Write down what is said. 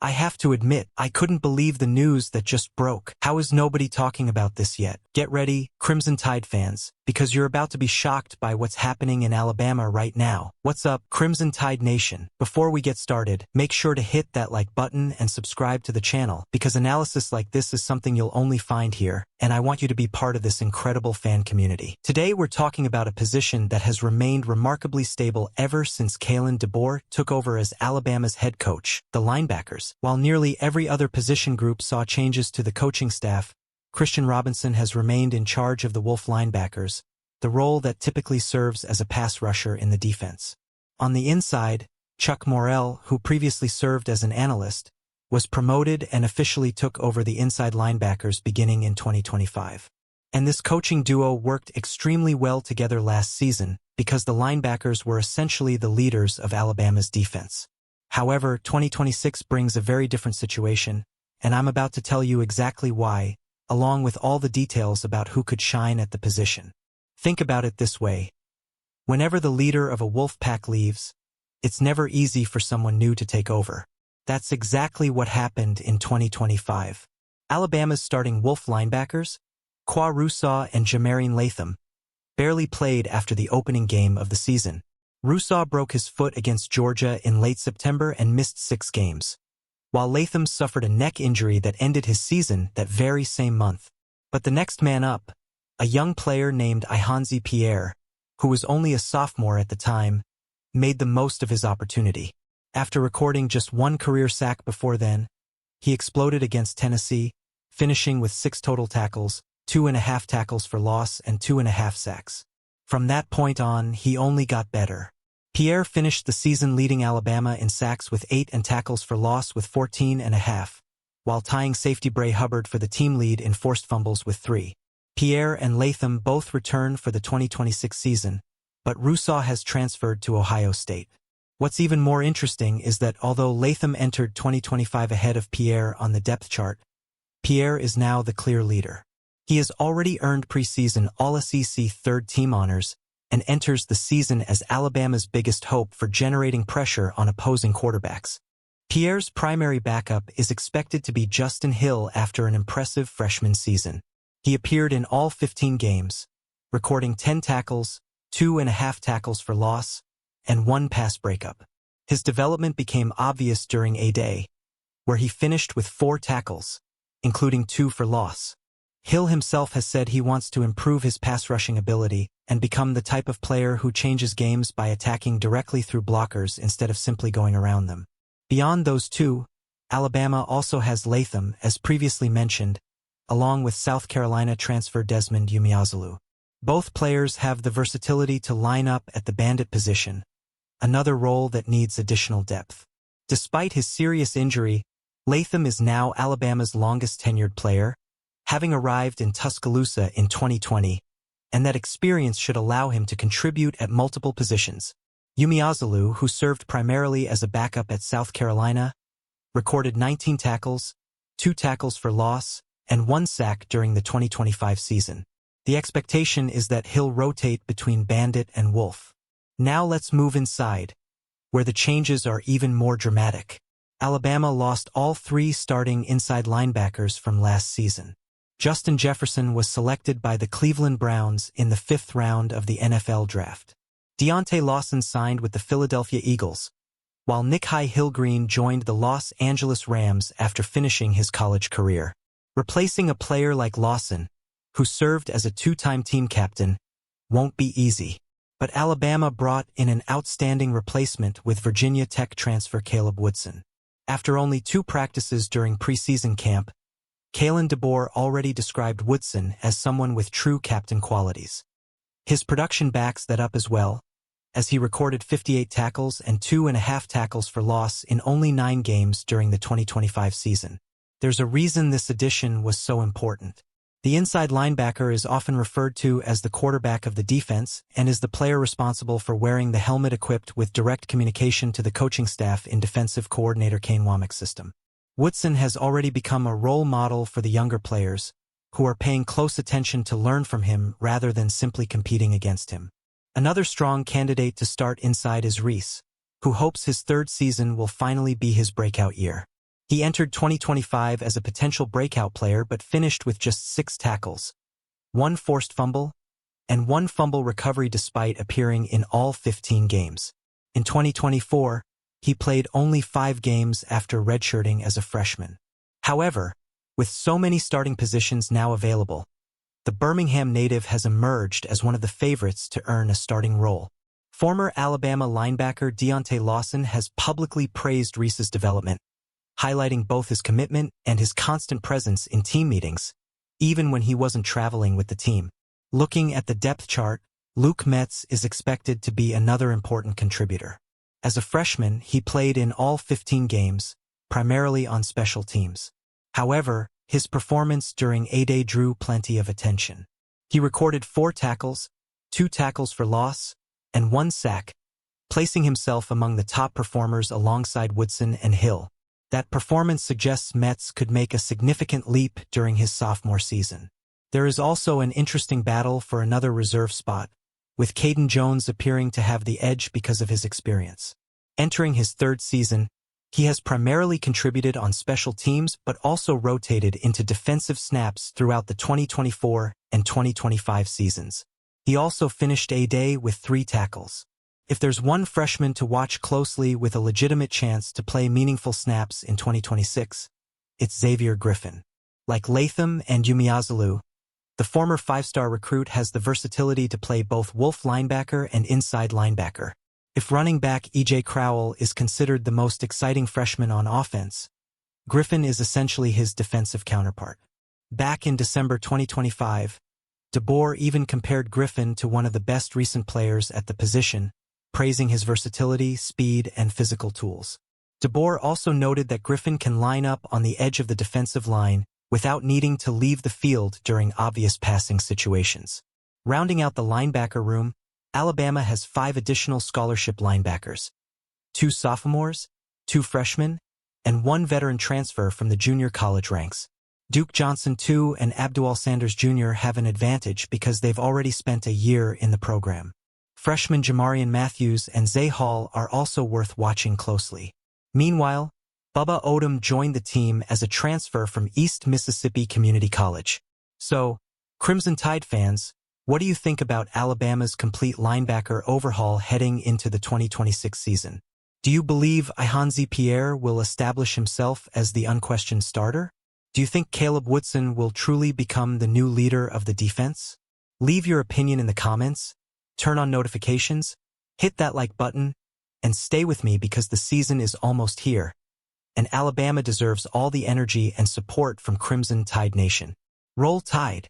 I have to admit, I couldn't believe the news that just broke. How is nobody talking about this yet? Get ready, Crimson Tide fans, because you're about to be shocked by what's happening in Alabama right now. What's up, Crimson Tide Nation? Before we get started, make sure to hit that like button and subscribe to the channel, because analysis like this is something you'll only find here, and I want you to be part of this incredible fan community. Today we're talking about a position that has remained remarkably stable ever since Kalen DeBoer took over as Alabama's head coach, the linebackers. While nearly every other position group saw changes to the coaching staff, Christian Robinson has remained in charge of the Wolf linebackers, the role that typically serves as a pass rusher in the defense. On the inside, Chuck Morrell, who previously served as an analyst, was promoted and officially took over the inside linebackers beginning in 2025. And this coaching duo worked extremely well together last season because the linebackers were essentially the leaders of Alabama's defense. However, 2026 brings a very different situation, and I'm about to tell you exactly why, along with all the details about who could shine at the position. Think about it this way. Whenever the leader of a wolf pack leaves, it's never easy for someone new to take over. That's exactly what happened in 2025. Alabama's starting wolf linebackers, Qua Russaw and Jamarine Latham, barely played after the opening game of the season. Russaw broke his foot against Georgia in late September and missed 6 games, while Latham suffered a neck injury that ended his season that very same month. But the next man up, a young player named Ihanzi Pierre, who was only a sophomore at the time, made the most of his opportunity. After recording just 1 career sack before then, he exploded against Tennessee, finishing with 6 total tackles, 2.5 tackles for loss and 2.5 sacks. From that point on, he only got better. Pierre finished the season leading Alabama in sacks with 8 and tackles for loss with 14.5, while tying safety Bray Hubbard for the team lead in forced fumbles with 3. Pierre and Latham both return for the 2026 season, but Russaw has transferred to Ohio State. What's even more interesting is that although Latham entered 2025 ahead of Pierre on the depth chart, Pierre is now the clear leader. He has already earned preseason All-SEC third-team honors and enters the season as Alabama's biggest hope for generating pressure on opposing quarterbacks. Pierre's primary backup is expected to be Justin Hill after an impressive freshman season. He appeared in all 15 games, recording 10 tackles, 2.5 tackles for loss, and 1 pass breakup. His development became obvious during A-Day, where he finished with 4 tackles, including 2 for loss. Hill himself has said he wants to improve his pass rushing ability and become the type of player who changes games by attacking directly through blockers instead of simply going around them. Beyond those 2, Alabama also has Latham, as previously mentioned, along with South Carolina transfer Desmond Umeozulu. Both players have the versatility to line up at the bandit position, another role that needs additional depth. Despite his serious injury, Latham is now Alabama's longest tenured player, having arrived in Tuscaloosa in 2020, and that experience should allow him to contribute at multiple positions. Umeozulu, who served primarily as a backup at South Carolina, recorded 19 tackles, 2 tackles for loss, and 1 sack during the 2025 season. The expectation is that he'll rotate between bandit and wolf. Now let's move inside, where the changes are even more dramatic. Alabama lost all 3 starting inside linebackers from last season. Justin Jefferson was selected by the Cleveland Browns in the 5th round of the NFL draft. Deontay Lawson signed with the Philadelphia Eagles, while Nikhai Hillgreen joined the Los Angeles Rams after finishing his college career. Replacing a player like Lawson, who served as a 2-time team captain, won't be easy. But Alabama brought in an outstanding replacement with Virginia Tech transfer Caleb Woodson. After only 2 practices during preseason camp, Kalen DeBoer already described Woodson as someone with true captain qualities. His production backs that up as well, as he recorded 58 tackles and 2.5 tackles for loss in only 9 games during the 2025 season. There's a reason this addition was so important. The inside linebacker is often referred to as the quarterback of the defense and is the player responsible for wearing the helmet equipped with direct communication to the coaching staff in defensive coordinator Kane Wommack's system. Woodson has already become a role model for the younger players, who are paying close attention to learn from him rather than simply competing against him. Another strong candidate to start inside is Reese, who hopes his 3rd season will finally be his breakout year. He entered 2025 as a potential breakout player but finished with just 6 tackles, 1 forced fumble, and 1 fumble recovery despite appearing in all 15 games. In 2024, he played only 5 games after redshirting as a freshman. However, with so many starting positions now available, the Birmingham native has emerged as one of the favorites to earn a starting role. Former Alabama linebacker Deontay Lawson has publicly praised Reese's development, highlighting both his commitment and his constant presence in team meetings, even when he wasn't traveling with the team. Looking at the depth chart, Luke Metz is expected to be another important contributor. As a freshman, he played in all 15 games, primarily on special teams. However, his performance during A-Day drew plenty of attention. He recorded 4 tackles, 2 tackles for loss, and 1 sack, placing himself among the top performers alongside Woodson and Hill. That performance suggests Metz could make a significant leap during his sophomore season. There is also an interesting battle for another reserve spot, with Caden Jones appearing to have the edge because of his experience. Entering his 3rd season, he has primarily contributed on special teams but also rotated into defensive snaps throughout the 2024 and 2025 seasons. He also finished A-Day with 3 tackles. If there's one freshman to watch closely with a legitimate chance to play meaningful snaps in 2026, it's Xavier Griffin. Like Latham and Umeozulu, the former 5-star recruit has the versatility to play both Wolf linebacker and inside linebacker. If running back E.J. Crowell is considered the most exciting freshman on offense, Griffin is essentially his defensive counterpart. Back in December 2025, DeBoer even compared Griffin to one of the best recent players at the position, praising his versatility, speed, and physical tools. DeBoer also noted that Griffin can line up on the edge of the defensive line without needing to leave the field during obvious passing situations. Rounding out the linebacker room, Alabama has 5 additional scholarship linebackers, 2 sophomores, 2 freshmen, and 1 veteran transfer from the junior college ranks. Duke Johnson II and Abdul Sanders Jr. have an advantage because they've already spent a year in the program. Freshmen Jamarian Matthews and Zay Hall are also worth watching closely. Meanwhile, Bubba Odom joined the team as a transfer from East Mississippi Community College. So, Crimson Tide fans, what do you think about Alabama's complete linebacker overhaul heading into the 2026 season? Do you believe Ihanzi Pierre will establish himself as the unquestioned starter? Do you think Caleb Woodson will truly become the new leader of the defense? Leave your opinion in the comments, turn on notifications, hit that like button, and stay with me because the season is almost here, and Alabama deserves all the energy and support from Crimson Tide Nation. Roll Tide!